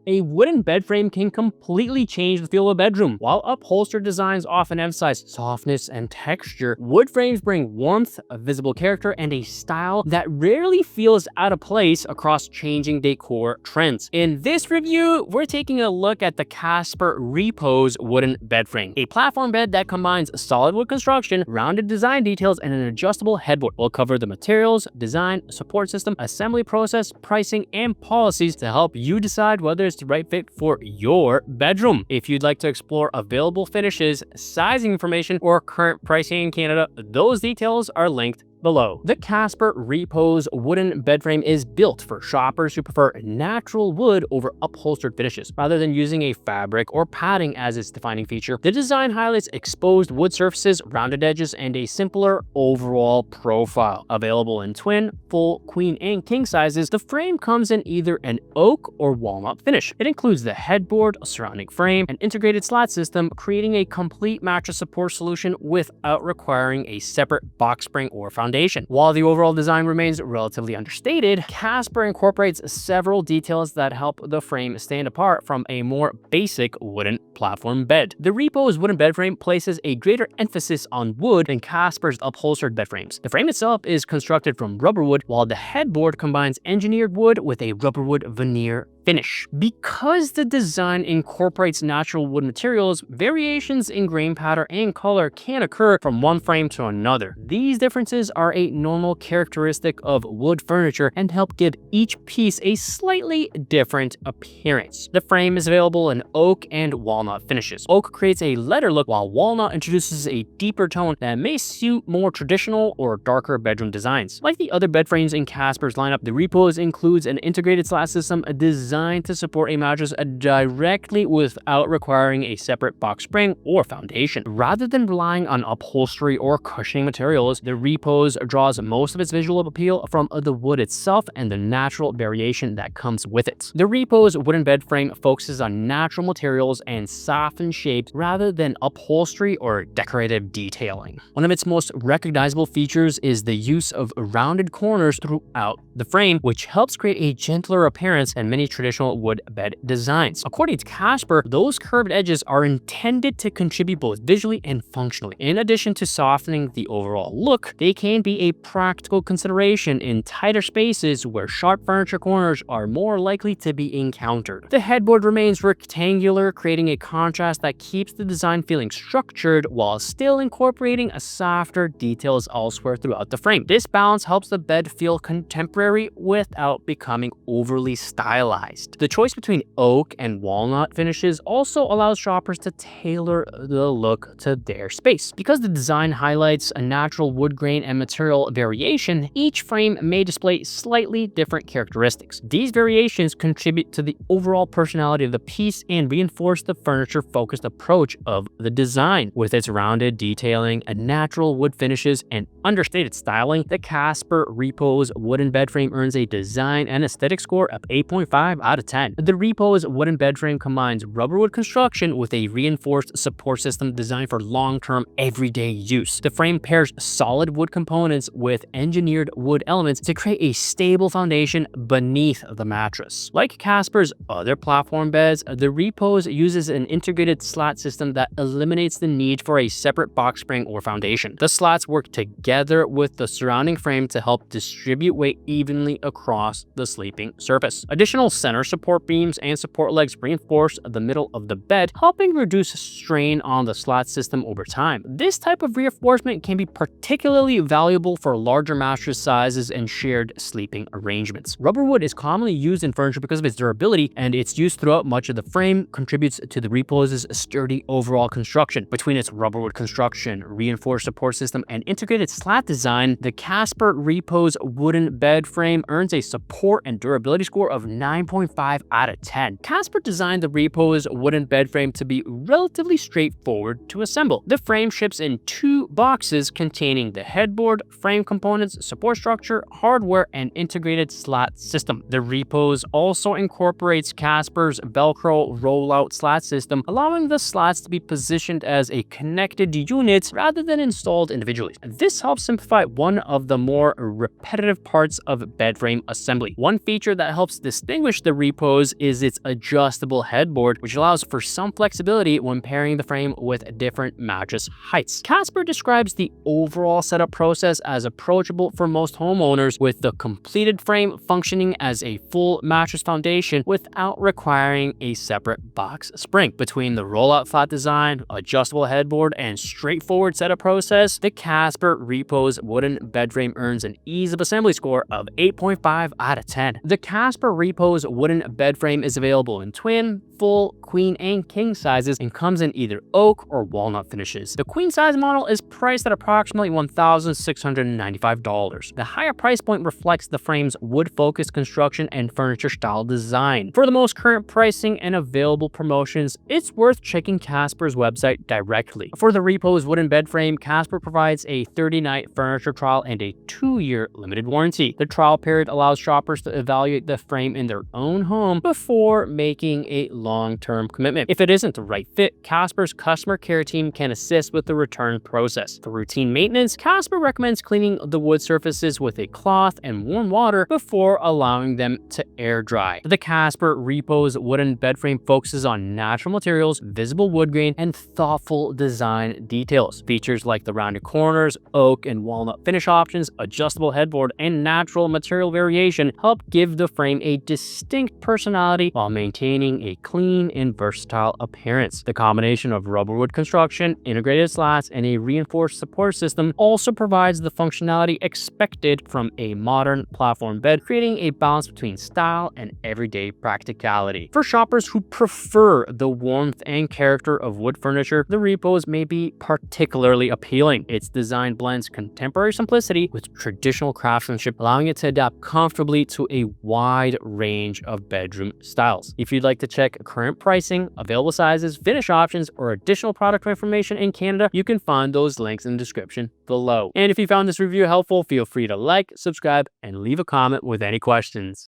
A wooden bed frame can completely change the feel of a bedroom. While upholstered designs often emphasize softness and texture, wood frames bring warmth, a visible character, and a style that rarely feels out of place across changing decor trends. In this review, we're taking a look at the Casper Repose wooden bed frame, a platform bed that combines solid wood construction, rounded design details, and an adjustable headboard. We'll cover the materials, design, support system, assembly process, pricing, and policies to help you decide whether it's the right fit for your bedroom. If you'd like to explore available finishes, sizing information, or current pricing in Canada, those details are linked below. The Casper Repose wooden bed frame is built for shoppers who prefer natural wood over upholstered finishes. Rather than using a fabric or padding as its defining feature, the design highlights exposed wood surfaces, rounded edges, and a simpler overall profile. Available in twin, full, queen, and king sizes, the frame comes in either an oak or walnut finish. It includes the headboard, a surrounding frame, and integrated slat system, creating a complete mattress support solution without requiring a separate box spring or foundation. While the overall design remains relatively understated, Casper incorporates several details that help the frame stand apart from a more basic wooden platform bed. The Repose wooden bed frame places a greater emphasis on wood than Casper's upholstered bed frames. The frame itself is constructed from rubberwood, while the headboard combines engineered wood with a rubberwood veneer finish. Because the design incorporates natural wood materials, variations in grain pattern and color can occur from one frame to another. These differences are a normal characteristic of wood furniture and help give each piece a slightly different appearance. The frame is available in oak and walnut finishes. Oak creates a leather look, while walnut introduces a deeper tone that may suit more traditional or darker bedroom designs. Like the other bed frames in Casper's lineup, the Repose includes an integrated slat system designed to support a mattress directly without requiring a separate box spring or foundation. Rather than relying on upholstery or cushioning materials, the Repose draws most of its visual appeal from the wood itself and the natural variation that comes with it. The Repose wooden bed frame focuses on natural materials and softened shapes rather than upholstery or decorative detailing. One of its most recognizable features is the use of rounded corners throughout the frame, which helps create a gentler appearance than many traditional wood bed designs. According to Casper, those curved edges are intended to contribute both visually and functionally. In addition to softening the overall look, they can be a practical consideration in tighter spaces where sharp furniture corners are more likely to be encountered. The headboard remains rectangular, creating a contrast that keeps the design feeling structured while still incorporating a softer details elsewhere throughout the frame. This balance helps the bed feel contemporary without becoming overly stylized. The choice between oak and walnut finishes also allows shoppers to tailor the look to their space. Because the design highlights a natural wood grain and material variation, each frame may display slightly different characteristics. These variations contribute to the overall personality of the piece and reinforce the furniture-focused approach of the design. With its rounded detailing, natural wood finishes, and understated styling, the Casper Repose wooden bed frame earns a design and aesthetic score of 8.5 out of 10. The Repose wooden bed frame combines rubberwood construction with a reinforced support system designed for long-term everyday use. The frame pairs solid wood components with engineered wood elements to create a stable foundation beneath the mattress. Like Casper's other platform beds, the Repose uses an integrated slat system that eliminates the need for a separate box spring or foundation. The slats work together with the surrounding frame to help distribute weight evenly across the sleeping surface. Additional center support beams and support legs reinforce the middle of the bed, helping reduce strain on the slat system over time. This type of reinforcement can be particularly valuable for larger mattress sizes and shared sleeping arrangements. Rubberwood is commonly used in furniture because of its durability, and its use throughout much of the frame contributes to the Repose's sturdy overall construction. Between its rubberwood construction, reinforced support system, and integrated slat design, the Casper Repose wooden bed frame earns a support and durability score of 9.5 out of 10. Casper designed the Repose wooden bed frame to be relatively straightforward to assemble. The frame ships in 2 boxes containing the headboard, frame components, support structure, hardware, and integrated slat system. The Repose also incorporates Casper's Velcro rollout slat system, allowing the slats to be positioned as a connected unit rather than installed individually. This helps simplify one of the more repetitive parts of bed frame assembly. One feature that helps distinguish the the Repose is its adjustable headboard, which allows for some flexibility when pairing the frame with different mattress heights. Casper describes the overall setup process as approachable for most homeowners, with the completed frame functioning as a full mattress foundation without requiring a separate box spring. Between the roll-out flat design, adjustable headboard, and straightforward setup process, the Casper Repose wooden bed frame earns an ease of assembly score of 8.5 out of 10. The Casper Repose wooden bed frame is available in twin, full, queen, and king sizes and comes in either oak or walnut finishes. The queen size model is priced at approximately $1,695. The higher price point reflects the frame's wood-focused construction and furniture style design. For the most current pricing and available promotions, it's worth checking Casper's website directly. For the Repose wooden bed frame, Casper provides a 30-night furniture trial and a 2-year limited warranty. The trial period allows shoppers to evaluate the frame in their own home before making a long-term commitment. If it isn't the right fit, Casper's customer care team can assist with the return process. For routine maintenance, Casper recommends cleaning the wood surfaces with a cloth and warm water before allowing them to air dry. The Casper Repose wooden bed frame focuses on natural materials, visible wood grain, and thoughtful design details. Features like the rounded corners, oak and walnut finish options, adjustable headboard, and natural material variation help give the frame a distinct personality while maintaining a clean and versatile appearance. The combination of rubberwood construction, integrated slats, and a reinforced support system also provides the functionality expected from a modern platform bed, creating a balance between style and everyday practicality. For shoppers who prefer the warmth and character of wood furniture, the Repose may be particularly appealing. Its design blends contemporary simplicity with traditional craftsmanship, allowing it to adapt comfortably to a wide range of bedroom styles. If you'd like to check current pricing, available sizes, finish options, or additional product information in Canada, you can find those links in the description below. And if you found this review helpful, feel free to like, subscribe, and leave a comment with any questions.